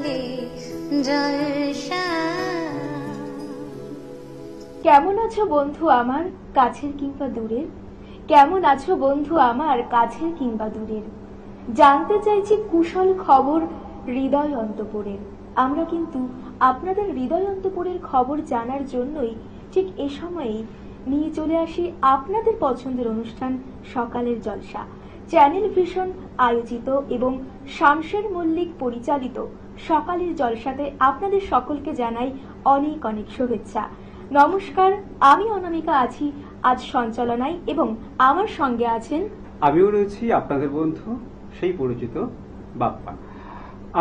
লাগে জলসা। কেমন আছো বন্ধু আমার কাছের কিংবা দূরের? কেমন আছো বন্ধু আমার কাছের কিংবা দূরের? জানতে চাইছি কুশল খবর হৃদয় অন্তপুরের। আমরা কিন্তু আপনাদের হৃদয় অন্তপুরের খবর জানার জন্যই ঠিক এ সময়েই নিয়ে চলে আসি আপনাদের পছন্দের অনুষ্ঠান সকালের জলসা। চ্যানেল ভিশন আয়োজিত এবং শামশের মল্লিক পরিচালিত সকালের জলসাতে আপনাদের সকলকে জানাই অনেক অনেক শুভেচ্ছা। নমস্কার, আমি অনামিকা আছি আজ সঞ্চালনায় এবং আমার সঙ্গে আছেন আমিও রয়েছি আপনাদের বন্ধু সেই পরিচিত বাপ্পা।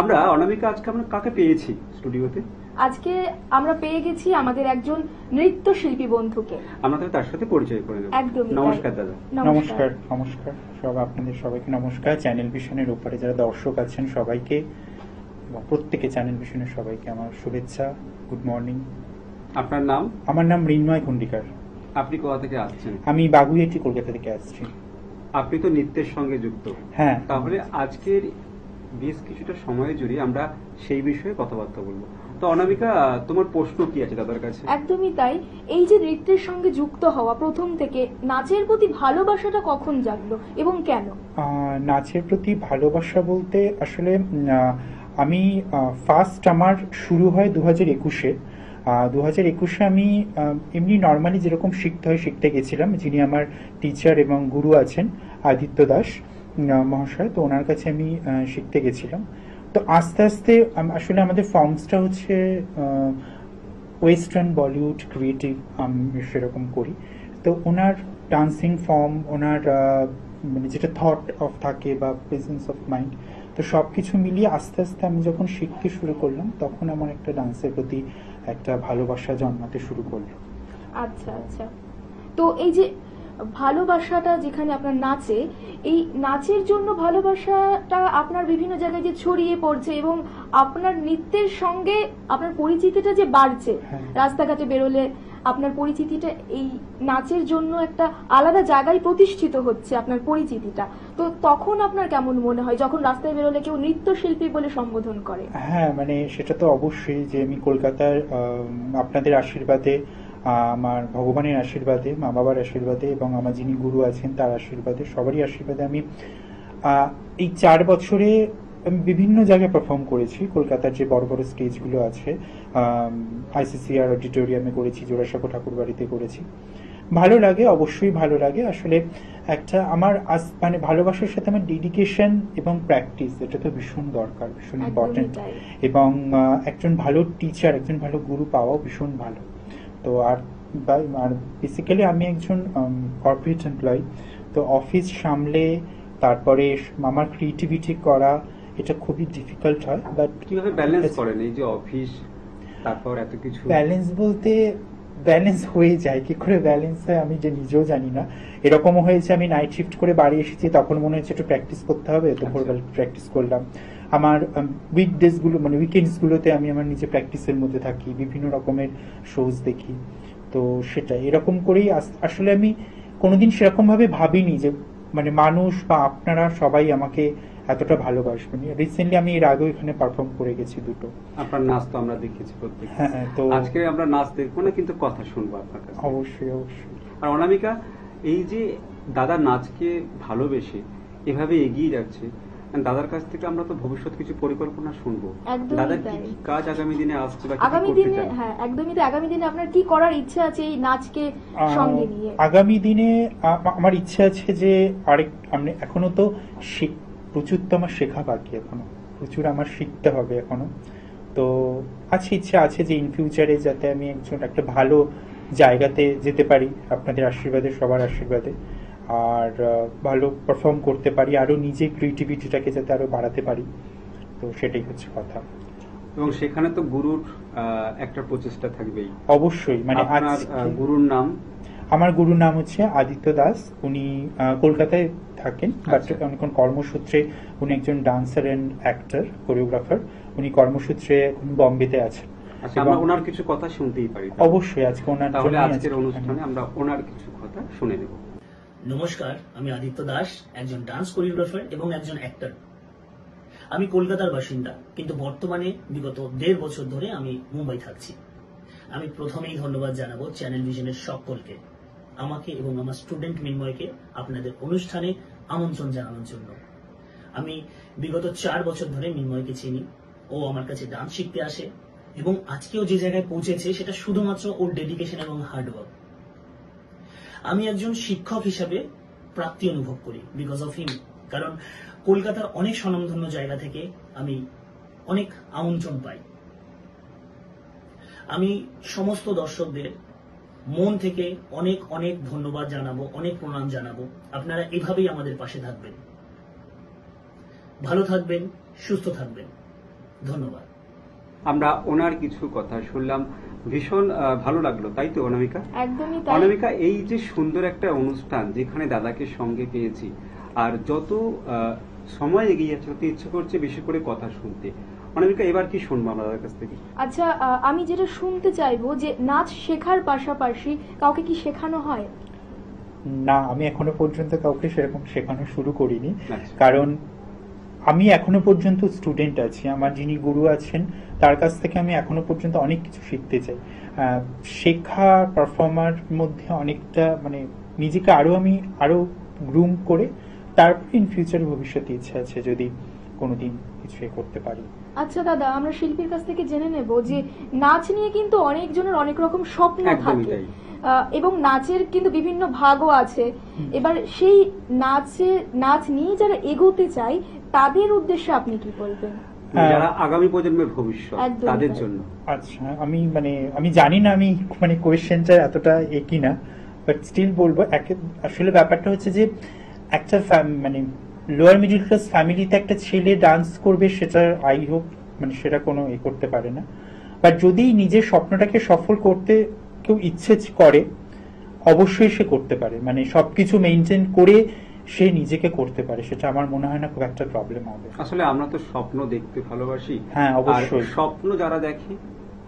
আমরা অনামিকা আজকে আমরা কাকে পেয়েছি স্টুডিওতে? আজকে আমরা পেয়ে গেছি আমাদের একজন নৃত্যশিল্পী বন্ধুকে। আমরা তার সাথে পরিচয় করে নেব। একদমই তাই। নমস্কার দাদা। নমস্কার। নমস্কার সব আপনাদের সবাইকে নমস্কার। চ্যানেল ভিশনের উপরে যারা দর্শক আছেন সবাইকে, প্রত্যেকে চ্যানেল ভিশনের সবাইকে আমার শুভেচ্ছা। Good morning. আপনার নাম? আমার নাম মৃন্ময় খন্ডিকার। আপনি কোথা থেকে আসছেন? আমি বাগুইয়াটি কলকাতা থেকে আসছি। আপনি তো নৃত্যের সঙ্গে যুক্ত। হ্যাঁ। তাহলে আজকের বেশ কিছুটা সময় জুড়ে আমরা সেই বিষয়ে কথাবার্তা বলবো। তো অনামিকা, তোমার প্রশ্ন কি আছে দাদার কাছে? একদমই তাই। এই যে নৃত্যের সঙ্গে যুক্ত হওয়া, প্রথম থেকে নাচের প্রতি ভালোবাসাটা কখন জাগলো এবং কেন? নাচের প্রতি ভালোবাসা বলতে আসলে আমি ফার্স্ট আমার শুরু হয় 2021-এ। 2021-এ আমি এমনি নর্মালি যেরকম শিখতে হয় শিখতে গেছিলাম। যিনি আমার টিচার এবং গুরু আছেন আদিত্য দাস মহাশয়, তো ওনার কাছে আমি শিখতে গেছিলাম। তো আস্তে আস্তে আসলে আমাদের ফর্মসটা হচ্ছে ওয়েস্টার্ন বলিউড ক্রিয়েটিভ, আমি সেরকম করি। তো ওনার ডান্সিং ফর্ম, ওনার মানে যেটা থট অফ থাকে বা প্রেজেন্স অফ মাইন্ড, তো সব কিছু মিলিয়ে আস্তে আস্তে আমি যখন শিখতে শুরু করলাম তখন আমার একটা ডান্সের প্রতি একটা ভালোবাসা জন্মাতে শুরু করলো। আচ্ছা আচ্ছা। তো এই যে ভালোবাসাটা যেখানে আপনার নাচে, এই নাচের জন্য ভালোবাসাটা আপনার বিভিন্ন জায়গায় যে ছড়িয়ে পড়ছে এবং আপনার নৃত্যের সঙ্গে আপনার পরিচিতিটা যে বাড়ছে, রাস্তাঘাটে বেরোলে আপনার পরিচিতিটা এই নাচের জন্য একটা আলাদা জায়গায় প্রতিষ্ঠিত হচ্ছে আপনার পরিচিতিটা, তো তখন আপনার কেমন মনে হয় যখন রাস্তায় বেরোলে কেউ নৃত্যশিল্পী বলে সম্বোধন করে? হ্যাঁ, মানে সেটা তো অবশ্যই যে আমি কলকাতার আপনাদের আশীর্বাদে, আমার ভগবানের আশীর্বাদে, মা বাবার আশীর্বাদে এবং আমার যিনি গুরু আছেন তার আশীর্বাদে, সবারই আশীর্বাদে আমি এই 4 বছরে আমি বিভিন্ন জায়গায় পারফর্ম করেছি। কলকাতার যে বড় বড় স্টেজগুলো আছে, ICCR অডিটোরিয়ামে করেছি, জোড়াসাঁকো ঠাকুর বাড়িতে করেছি। ভালো লাগে, অবশ্যই ভালো লাগে। আসলে একটা আমার মানে ভালোবাসার সাথে আমার ডেডিকেশন এবং প্র্যাকটিস, এটা তো ভীষণ দরকার, ভীষণ ইম্পর্টেন্ট। এবং একজন ভালো টিচার, একজন ভালো গুরু পাওয়াও ভীষণ ভালো। তো আর বেসিক্যালি আমি একজন কর্পোরেট এমপ্লয়ি, তো অফিস সামলে তারপরে আমার ক্রিয়েটিভিটি করা এটা খুবই ডিফিকাল্ট হয়। বাট কিভাবে ব্যালেন্স করেন এই যে অফিস তারপর এত কিছু? ব্যালেন্স বলতে ব্যালেন্স হয়ে যায়, কি করে ব্যালেন্স হয় আমি যে নিজেও জানি না। এরকমও হয়েছে আমি নাইট শিফট করে বাড়ি এসেছি, তখন মনে হচ্ছে একটু প্র্যাকটিস করতে হবে, তো ভোরবেলা প্র্যাকটিস করলাম। আমার উইকডেজ গুলো মানে উইকেন্ডস গুলোতে আমি আমার নিজে প্র্যাকটিসের মধ্যে থাকি, বিভিন্ন রকমের শোজ দেখি। তো সেটা এরকম করেই আসলে আমি কোনোদিন সেরকম ভাবে ভাবিনি যে মানে মানুষ বা আপনারা সবাই আমাকে এতটা ভালোবাসবেন। রিসেন্টলি আমি এর আগেও এখানে পারফর্ম করে গেছি দুটো। আপনার নাচ তো আমরা দেখেছি প্রত্যেক। হ্যাঁ, তো আজকে আমরা নাচ দেখবো না, কিন্তু কথা শুনবো আপনার কাছে। অবশ্যই অবশ্যই। আর অনামিকা, এই যে দাদা নাচকে ভালোবেসে এভাবে এগিয়ে যাচ্ছে, দাদার কাছ থেকে আমরা তো ভবিষ্যৎ কিছু পরিকল্পনা শুনবো। দাদার কি কি কাজ আগামী দিনে আসছে বা আগামী দিনে? হ্যাঁ, একদমই তো। আগামী দিনে আপনার কি করার ইচ্ছা আছে এই নাচকে সঙ্গে নিয়ে? আগামী দিনে আমার ইচ্ছা আছে যে এখনো তো প্রচুর তো আমার শেখা বাকি, এখনো প্রচুর আমার শিখতে হবে এখনো। তো ইচ্ছা আছে যে ইন ফিউচারে যাতে আমি একটা ভালো জায়গাতে যেতে পারি আপনাদের আশীর্বাদে, সবার আশীর্বাদে, আর ভালো পারফর্ম করতে পারি, আরো নিজে ক্রিয়েটিভিটিটাকে যাতে আরো বাড়াতে পারি। তো সেটাই হচ্ছে কথা। এবং সেখানে তো গুরুর একটা প্রচেষ্টা থাকবেই অবশ্যই। মানে গুরুর নাম? আমার গুরুর নাম হচ্ছে আদিত্য দাস। উনি কলকাতায় থাকেন, বাট এখন কর্মসূত্রে উনি একজন ডান্সার এন্ড অ্যাক্টর, কোরিওগ্রাফার। উনি কর্মসূত্রে বম্বেতে আছেন। আমরা ওনার কিছু কথা শুনতেই পারি? অবশ্যই, আজকে ওনার তাহলে আজকের অনুষ্ঠানে আমরা ওনার কিছু কথা শুনে নেব। নমস্কার, আমি আদিত্য দাস, একজন ডান্স কোরিওগ্রাফার এবং একজন অ্যাক্টর। আমি কলকাতার বাসিন্দা, কিন্তু বর্তমানে বিগত 1.5 বছর ধরে আমি মুম্বাই থাকছি। আমি প্রথমেই ধন্যবাদ জানাবো চ্যানেল ভিশনের সকলকে, আমাকে এবং আমার স্টুডেন্ট মিন্ময়কে আপনাদের অনুষ্ঠানে আমন্ত্রণ জানানোর জন্য। আমি বিগত 4 বছর ধরে মিন্ময়কে চিনি। ও আমার কাছে ডান্স শিখতে আসে এবং আজকেও যে জায়গায় পৌঁছেছে সেটা শুধুমাত্র ওর ডেডিকেশন এবং হার্ডওয়ার্ক। আমি একজন শিক্ষক হিসাবে প্রাপ্তি অনুভব করি বিকজ অফ হিম, কারণ কলকাতার অনেক স্বনামধন্য জায়গা থেকে আমি অনেক আমন্ত্রণ পাই। আমি সমস্ত দর্শকদের মন থেকে অনেক অনেক ধন্যবাদ জানাবো, অনেক প্রণাম জানাবো। আপনারা এভাবেই আমাদের পাশে থাকবেন, ভালো থাকবেন, সুস্থ থাকবেন। ধন্যবাদ। আমরা ওনার কিছু কথা শুনলাম, ভীষণ ভালো লাগলো, তাই তো অনামিকা? একদমই তাই। অনামিকা, এই যে সুন্দর একটা অনুষ্ঠান যেখানে দাদাকে সঙ্গে পেয়েছি, আর যত সময় এগিয়ে যাচ্ছে তত ইচ্ছে করছে বেশি করে কথা শুনতে। অনামিকা, এবার কি শুনবো আমরা দাদার কাছ থেকে? আচ্ছা, আমি যেটা শুনতে চাইবো যে নাচ শেখার পাশাপাশি কাউকে কি শেখানো হয়? না, আমি এখনো পর্যন্ত কাউকে সেরকম শেখানো শুরু করিনি, আচ্ছা। কারণ আমি এখনো পর্যন্ত স্টুডেন্ট আছি। আমার যিনি গুরু আছেন তার কাছ থেকে আমি এখনো পর্যন্ত অনেক কিছু শিখতে চাই। শেখা পারফর্মার মধ্যে অনেকটা মানে নিজেকে আরো গ্রুম করে তারপর ইন ফিউচারে ভবিষ্যতে ইচ্ছা আছে যদি কোনোদিন কিছু করতে পারি। আচ্ছা দাদা, আমরা শিল্পীর কাছ থেকে জেনে নেব যে নাচ নিয়ে কিন্তু অনেকজনের অনেক রকম স্বপ্ন একদমই থাকে, তাই। এবং নাচের কিন্তু বিভিন্ন ভাগও আছে। এবার সেই নাচ নিয়ে যারা এগোতে চায় তাদের উদ্দেশ্যে আপনি কি বলবেন? যারা আগামী প্রজন্মের ভবিষ্যৎ, একদমই তাদের তাই। জন্য। আচ্ছা, আমি জানি না আমি কোয়েশ্চেনটা এতটা একই না, বাট স্টিল বলবো। আসলে ব্যাপারটা হচ্ছে যে একটা মানে লোয়ার মিডল ক্লাস ফ্যামিলিতে একটা ছেলে ডান্স করবে, সেটা আই হোপ সেটা কোনো করতে পারে না। বাট যদি নিজের স্বপ্নটাকে সফল করতে কেউ ইচ্ছে করে, অবশ্যই সে করতে পারে। সবকিছু মেনটেন করে সে নিজেকে করতে পারে, সেটা আমার মনে হয় না খুব একটা প্রবলেম হবে। আসলে আমরা তো স্বপ্ন দেখতে ভালোবাসি। হ্যাঁ, অবশ্যই। স্বপ্ন যারা দেখে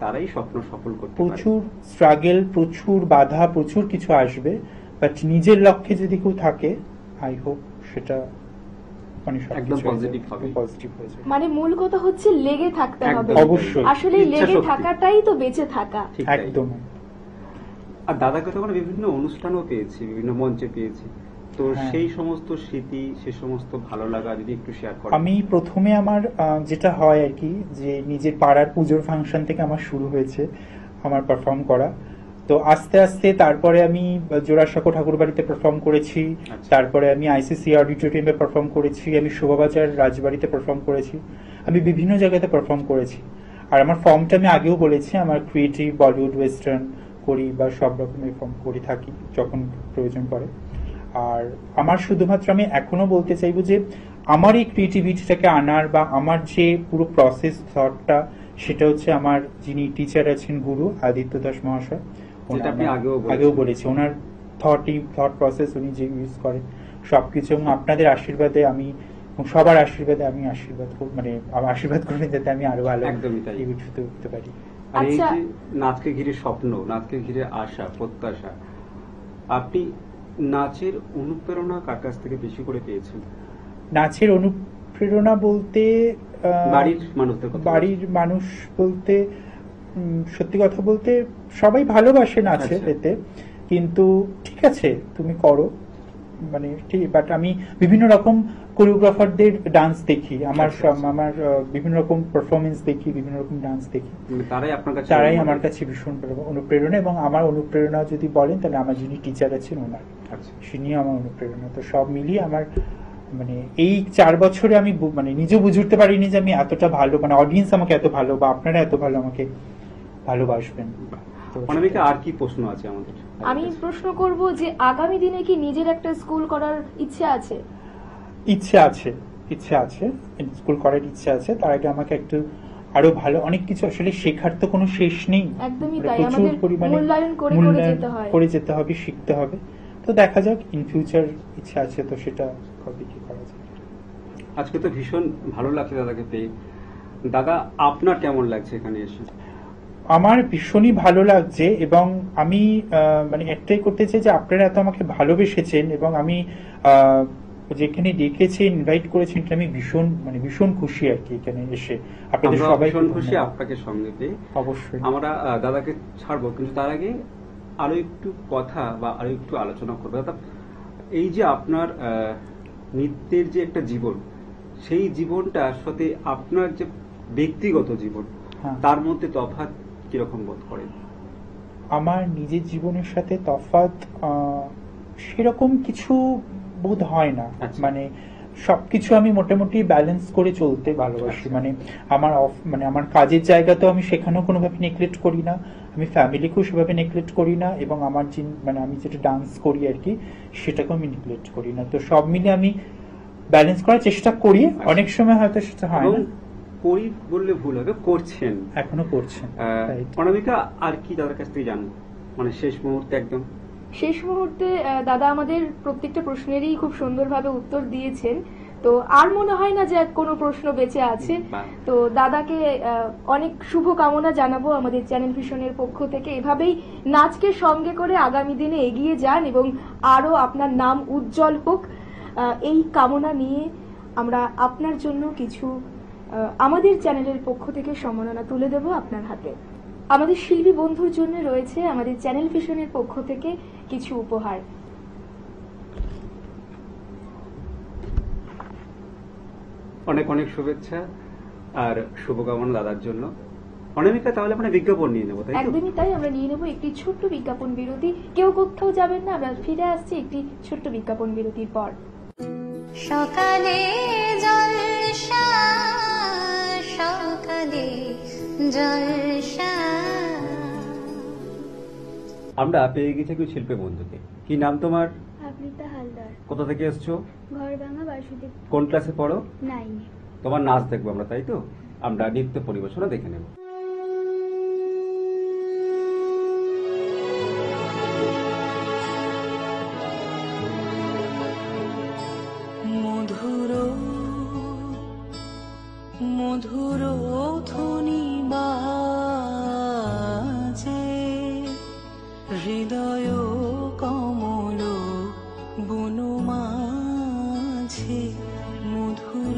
তারাই স্বপ্ন সফল করতে পারে। প্রচুর স্ট্রাগল, প্রচুর বাধা, প্রচুর কিছু আসবে, বাট নিজের লক্ষ্যে যদি কেউ থাকে, আই হোপ সেটা একদম পজিটিভ হবে। মানে মূল কথা হচ্ছে লেগে থাকতে হবে। অবশ্যই। আসলে লেগে থাকাটাই তো বেঁচে থাকা। একদম। আর দাদাকে তো আমরা বিভিন্ন অনুষ্ঠানও পেয়েছি, বিভিন্ন মঞ্চে পেয়েছি, তো সেই সমস্ত স্মৃতি, সেই সমস্ত ভালো লাগা যদি একটু শেয়ার করেন। আমি প্রথমে আমার যেটা হয় আর কি, যে নিজের পাড়ার পুজোর ফাংশন থেকে আমার শুরু হয়েছে আমার পারফর্ম করা। তো আস্তে আস্তে তারপরে আমি জোড়াসাঁকো ঠাকুরবাড়িতে পারফর্ম করেছি, তারপরে আমি আইসিসি অডিটোরিয়ামে পারফর্ম করেছি, আমি শোভাবাজার রাজবাড়িতে পারফর্ম করেছি, আমি বিভিন্ন জায়গাতে পারফর্ম করেছি। আর আমার ফর্মটা আমি আগেও বলেছি, আমার ক্রিয়েটিভ, বলিউড, ওয়েস্টার্ন করি বা সব রকমের ফর্ম করে থাকি যখন প্রয়োজন পড়ে। আর আমার শুধুমাত্র আমি এখনো বলতে চাইবো যে আমার এই ক্রিয়েটিভিটিটাকে আনার বা আমার যে পুরো প্রসেস থটটা, সেটা হচ্ছে আমার যিনি টিচার আছেন গুরু আদিত্য দাস মহাশয়, আগেও বলেছি, ওনার থট প্রসেস উনি যে ইউজ করেন সবকিছু, এবং আপনাদের আশীর্বাদে আমি সবার আশীর্বাদে আমি আশীর্বাদ করবেন যাতে আমি আরো ভালো উঠতে পারি। আর এই যে নাচকে ঘিরে স্বপ্ন, নাচকে ঘিরে আশা, প্রত্যাশা, আপনি নাচের অনুপ্রেরণা কার কাছ থেকে বেশি করে পেয়েছেন? নাচের অনুপ্রেরণা বলতে বাড়ির মানুষ বলতে সত্যি কথা বলতে সবাই ভালোবাসে নাচের এতে, কিন্তু ঠিক আছে তুমি করো, ঠিক। বাট আমি বিভিন্ন রকম কোরিওগ্রাফারদের ডান্স দেখি, আমার বিভিন্ন রকম পারফরমেন্স দেখি, বিভিন্ন রকম ডান্স দেখি, তারাই আমার কাছে ভীষণ অনুপ্রেরণা। এবং আমার অনুপ্রেরণা যদি বলেন তাহলে আমার যিনি টিচার আছেন ওনার, তিনি আমার অনুপ্রেরণা। তো সব মিলিয়ে আমার এই 4 বছরে আমি নিজেও বুঝে উঠতে পারিনি যে আমি এতটা ভালো, অডিয়েন্স আমাকে এত ভালো বা আপনারা এত ভালো আমাকে ভালোবাসবেন। অনামিকা, আর কি প্রশ্ন আছে আমাদের? আমি প্রশ্ন করব যে আগামী দিনে কি নিজের একটা স্কুল করার ইচ্ছে আছে? ইচ্ছে আছে, স্কুল করার ইচ্ছে আছে। তার আগে আমাকে একটু আরো ভালো অনেক কিছু আসলে শেখার তো কোনো শেষ নেই। একদমই তাই, আমাদের মূল্যায়ন করে যেতে হবে, শিখতে হবে। তো দেখা যাক ইন ফিউচার ইচ্ছা আছে, তো সেটা কবে কি করা যায়। আজকে তো ভীষণ ভালো লাগছে দাদাকে পেয়ে। দাদা, আপনার কেমন লাগছে এখানে এসে? আমার ভীষণই ভালো লাগছে, এবং আমি একটাই করতে চাই যে আপনারা এত আমাকে ভালোবেসেছেন, এবং আমি যেখানে ডেকেছে, ইনভাইট করেছেন, এটা আমি ভীষণ খুশি আর কি এখানে এসে আপনাদের সবাই ভীষণ খুশি আপনাকে সঙ্গে পেয়ে। অবশ্যই আমরা দাদাকে ছাড়বো, কিন্তু তার আগে আরো একটু কথা বা আরো একটু আলোচনা করবো। দাদা, এই যে আপনার নৃত্যের যে একটা জীবন, সেই জীবনটার সাথে আপনার যে ব্যক্তিগত জীবন, তার মধ্যে তফাৎ কিরকম বোধ করেন? আমার নিজের জীবনের সাথে তফাৎ সেরকম কিছু বোধ হয় না। মানে সবকিছু আমি মোটামুটি ব্যালেন্স করে চলতে ভালোবাসি। মানে আমার কাজের জায়গাতেও আমি সেখানেও কোনোভাবে নেগলেক্ট করি না, আমি ফ্যামিলিকেও সেভাবে নেগলেক্ট করি না, এবং আমার আমি যেটা ডান্স করি আর কি সেটাকেও আমি নেগলেক্ট করি না। তো সব মিলে আমি ব্যালেন্স করার চেষ্টা করি। অনেক সময় হয়তো সেটা হয় না, করি বললে ভুল হবে, করছেন, এখনো করছেন। অনামিকা, আর কি দাদার কাছ থেকে জানবো, মানে শেষ মুহূর্তে একদম শেষ মুহূর্তে দাদা আমাদের প্রত্যেকটা প্রশ্নেরই খুব সুন্দরভাবে উত্তর দিয়েছেন। তো আর মনে হয় না যে কোনো প্রশ্ন বেঁচে আছে। তো দাদাকে অনেক শুভ কামনা জানাবো আমাদের চ্যানেল ভিশনের পক্ষ থেকে। এভাবেই নাচকে সঙ্গে করে আগামী দিনে এগিয়ে যান এবং আরো আপনার নাম উজ্জ্বল হোক, এই কামনা নিয়ে আমরা আপনার জন্য কিছু আমাদের চ্যানেলের পক্ষ থেকে সম্মাননা তুলে দেব আপনার হাতে। আমাদের শিল্পী বন্ধুর জন্য রয়েছে আমাদের চ্যানেল ভিশনের পক্ষ থেকে কিছু উপহার। অনেক অনেক শুভেচ্ছা আর শুভকামনা দাদার জন্য। অনামিকা, তাহলে আমরা বিজ্ঞাপন নিয়ে নেবো, তাই তো? একদমই তাই, আমরা নিয়ে নেবো একটি ছোট্ট বিজ্ঞাপন বিরতি। কেউ কোথাও যাবেন না, আমরা ফিরে আসছি একটি ছোট্ট বিজ্ঞাপন বিরতির পর। সকালে জলসা, সকালে জলসা। আমরা পেয়ে গেছি একটু শিল্পী বন্ধুকে। কি নাম তোমার? আবৃতা হালদার। কোথা থেকে এসছো? ঘরভাঙা বাসুদেব। কোন ক্লাসে পড়ো? 9। তোমার নাচ দেখবো আমরা, তাই তো? আমরা নৃত্য পরিবেশনা দেখে নেব। মধুর মধুর ধ্বনি বাজে, হৃদয় কমল বন মাঝে মধুর।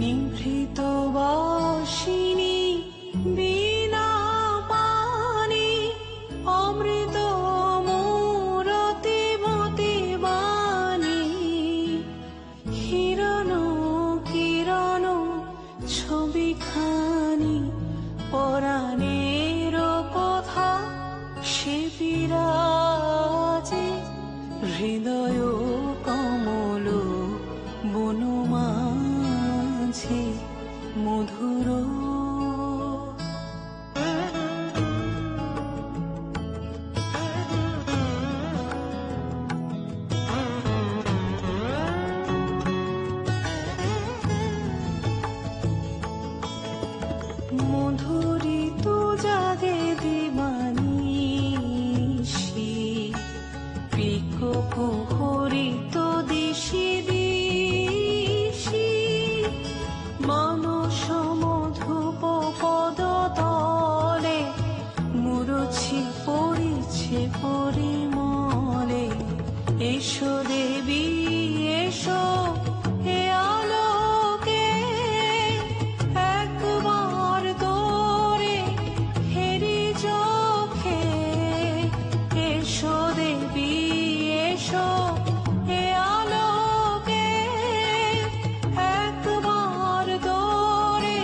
নিভৃত বাসিনী বিনা পানি, অমৃত মূরতি মতি বাণী, হিরণ কিরণ ছবিখানি, পরাণের কথা সে বিরাজে, হৃদয় কমল বনমাঝে মধুর। মধুরিত জাগে দিবানিশি, পিক কুহরিত দিশি দিশি, মানস মধুপ পদ তলে, মুরছি পড়িছে পরিমলে। এসো দেবী এসো হে আলোকে, একবার তোরে হেরি চোখে। এসো দেবী এসো হে আলোকে, একবার তোরে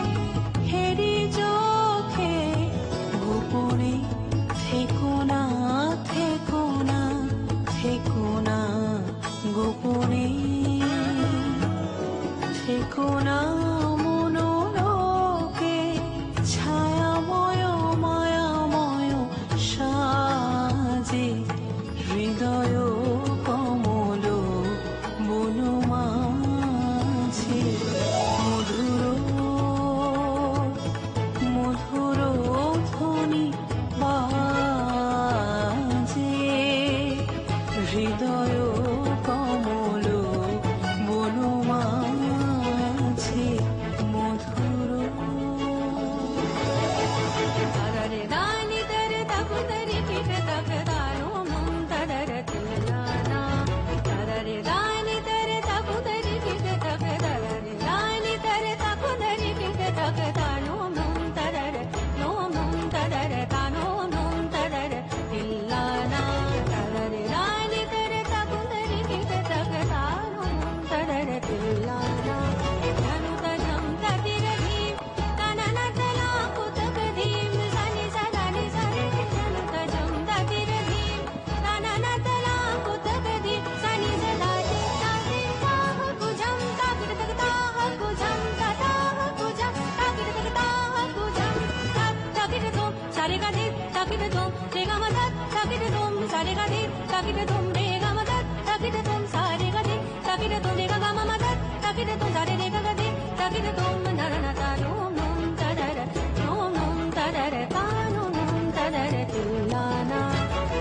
তাকিরে তো রে গা মা মা দা তাকিরে তো দা রে রে গা গা দে তাকিরে তো না না না তা নো নো তা দা রে নো নো তা দা রে তা নো নো তা দা রে তুলা না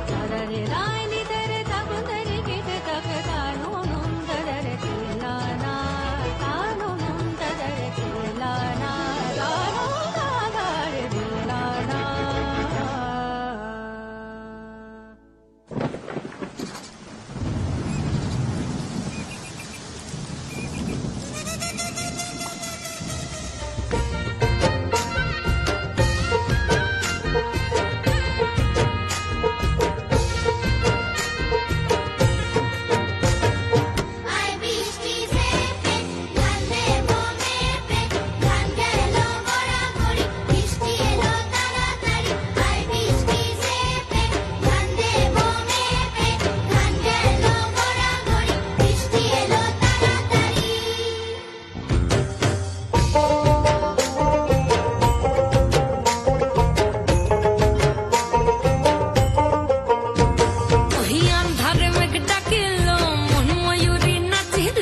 তা দা রে রাই নি তে রে তা বু তে রে কি তে তা কে তা নো নো তা দা রে তুলা না তা নো নো তা দা রে তুলা না তা নো তা দা রে তুলা না। আই বৃষ্টি ঝেপে ধান দেবো মেপে ধান গেল গড়াগড়ি বৃষ্টি এলো তাড়াতাড়ি আই বৃষ্টি ঝেপে ধান দেবো মেপে ধান গেল গড়াগড়ি বৃষ্টি এলো তাড়াতাড়ি ওহি আন্ধারে মেঘ ডাকিল মন ময়ূরী নাচিল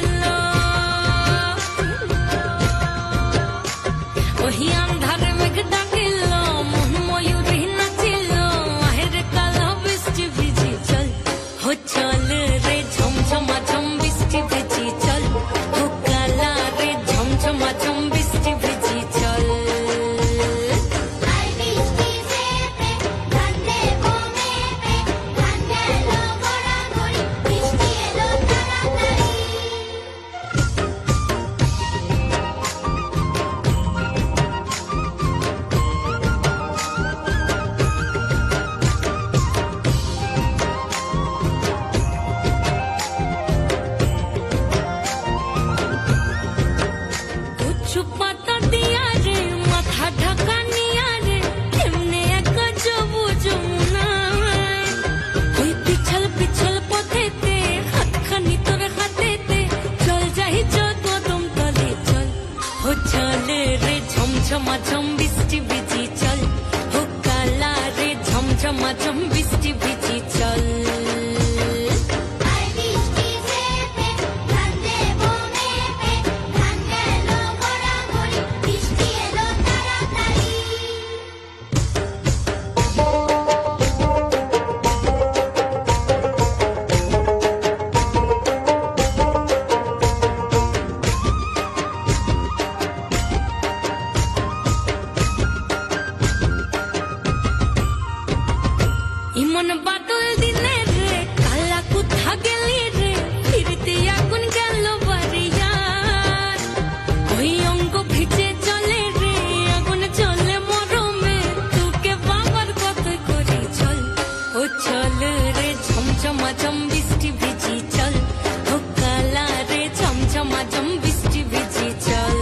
ওহি আন্ধারে মেঘ ডাকিল মন ময়ূরী নাচিল আহের কালা বৃষ্টি ভিজি চল হো চল রে ঝমঝমা ঝম বৃষ্টি ভিজি চল হো কালা রে ঝমঝমা ঝম বৃষ্টি ভিজি চল আই বৃষ্টি ঝেপে ধান দেবো মেপে ধান গেল গড়াগড়ি বৃষ্টি এলো তাড়াতাড়ি উঁচু পাতা দিয়া রে মাথা ঢাকা নিয়া রে এমনি এক সবুজ যমুনায় ওই পিছল পিছল পথেতে হাতখানি তোর হাতেতে চল যাই চল কদম তলে চল ও চল রে ঝমঝমা ঝম বৃষ্টি ভিজি চল ও কালা রে ঝমঝমা ঝম বৃষ্টি ভিজি চল আই বৃষ্টি ঝেপে ধান দেবো মেপে ধান গেল গড়াগড়ি বৃষ্টি এলো তাড়াতাড়ি ইমন বাদল দিনে রে কালা কোথা গেলি রে ফিরতে আগুন গেল বাড়িয়ার ওই অঙ্গ ভিজে চলে রে আগুন চলে মরমে তোকে বাবার কত করি চল ও চল রে ঝমঝমা ঝম বৃষ্টি ভিজি চল ও কালা রে ঝমঝমা ঝম বৃষ্টি ভিজি চল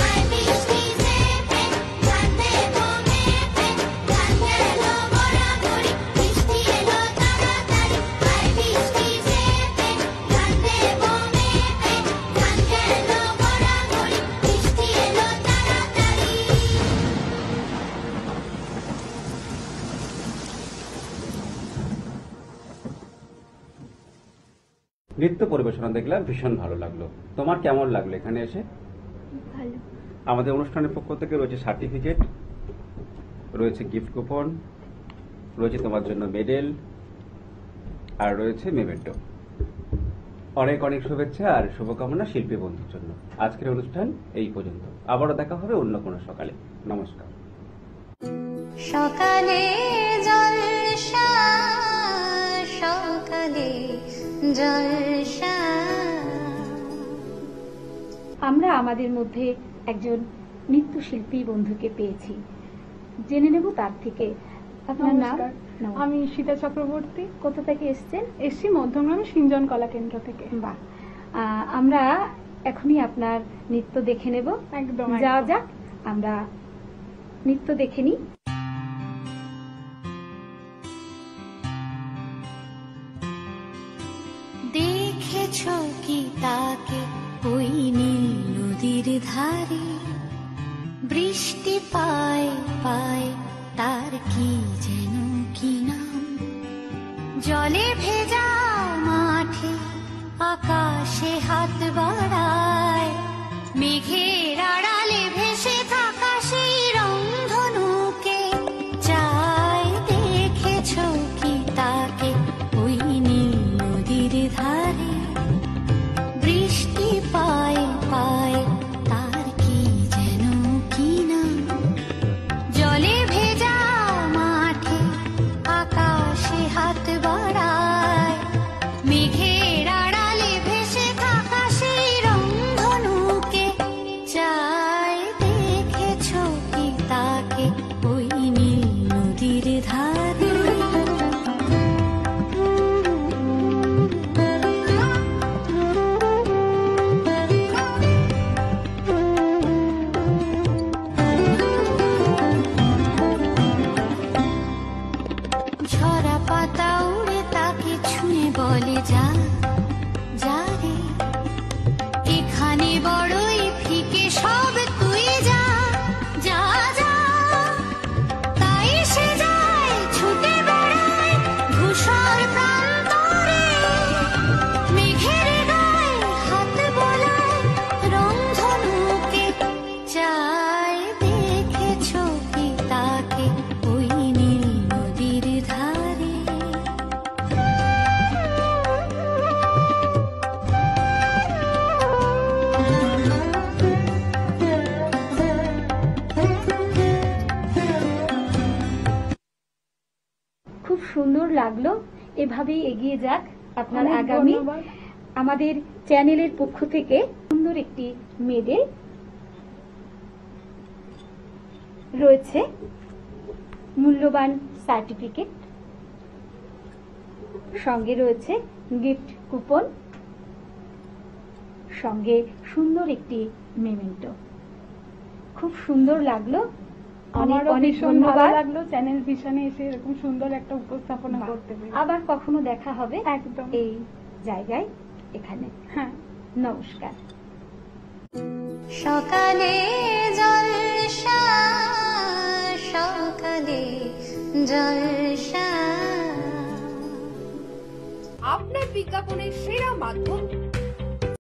আই বৃষ্টি ঝেপে ধান দেবো মেপে ধান গেল গড়াগড়ি বৃষ্টি এলো তাড়াতাড়ি আই বৃষ্টি ঝেপে ধান দেবো মেপে ধান গেল গড়াগড়ি বৃষ্টি এলো তাড়াতাড়ি নৃত্য পরিবেশনা দেখলাম, ভীষণ ভালো লাগলো। তোমার কেমন লাগলো এখানে এসে? ভালো। আমাদের অনুষ্ঠানের পক্ষ থেকে রয়েছে সার্টিফিকেট, রয়েছে গিফট কুপন, রয়েছে তোমার জন্য মেডেল, আর রয়েছে মেমেন্টো। অনেক অনেক শুভেচ্ছা আর শুভকামনা শিল্পী বন্ধুর জন্য। আজকের অনুষ্ঠান এই পর্যন্ত, আবারও দেখা হবে অন্য কোনো সকালে। নমস্কার। সকালে জলসা সকালে জলসা। আমরা আমাদের মধ্যে একজন নৃত্যশিল্পী বন্ধুকে পেয়েছি, জেনে নেব তার থেকে। আপনার নাম? নমস্কার, আমি সীতা চক্রবর্তী। কোথা থেকে এসেছেন? এসছি মধ্যমগ্রামে সিঞ্জন কলা কেন্দ্র থেকে। বাহ, আমরা এখনই আপনার নৃত্য দেখে নেব। একদম যাওয়া যাক, আমরা নৃত্য দেখে নিই। দেখেছো কি তাকে ওই নীল নদীর ধারে, বৃষ্টি পায় পায় তার কি যেন কি নাম, জলে ভেজা মাঠে আকাশে হাত বাড়ায়, মেঘের আড়ালে ভেসে থাকা সেই রংধনুকে চাই, দেখেছো কি তাকে ওই নীল নদীর ধারে, বৃষ্টি পায় পায় তার কি যেন কি নাম, জলে ভেজা মাঠে আকাশে হাত বাড়ায়, মেঘের আড়ালে ভেসে থাকা সেই রংধনুকে চাই, দেখেছো কি তাকে ওই নীল নদীর ধারে। ঝরা পাতা উড়ে তাকে ছুঁয়ে বলে যা যা রে, এখানে বড়ই ফিকে সব তুই যা যা যা, তাই সে যায় ছুটে বেড়ায় ধূসর প্রান্তরে, মেঘের গায়ে হাত বোলায় রংধনুকে চাই, দেখেছো কি তাকে ওই নীল নদীর ধারে। খুব সুন্দর লাগলো, এভাবেই এগিয়ে যাক আপনার অনেক আগামী। ধন্যবাদ। আমাদের চ্যানেলের পক্ষ থেকে সুন্দর একটি মেডেল রয়েছে, মূল্যবান সার্টিফিকেট, সঙ্গে রয়েছে গিফট কুপন, সঙ্গে সুন্দর একটি মেমেন্টো। খুব সুন্দর লাগলো, অনেক আমারও অনেক ভীষণ ভালো ধন্যবাদ। লাগলো চ্যানেল ভিশনে এসে এরকম সুন্দর একটা উপস্থাপনা বাহ। করতে পেরে। আবার কখনো দেখা হবে একদম। এই জায়গায়, এখানে। হ্যাঁ, নমস্কার। সকালে জলসা, সকালে জলসা। আপনার বিজ্ঞাপনের সেরা মাধ্যম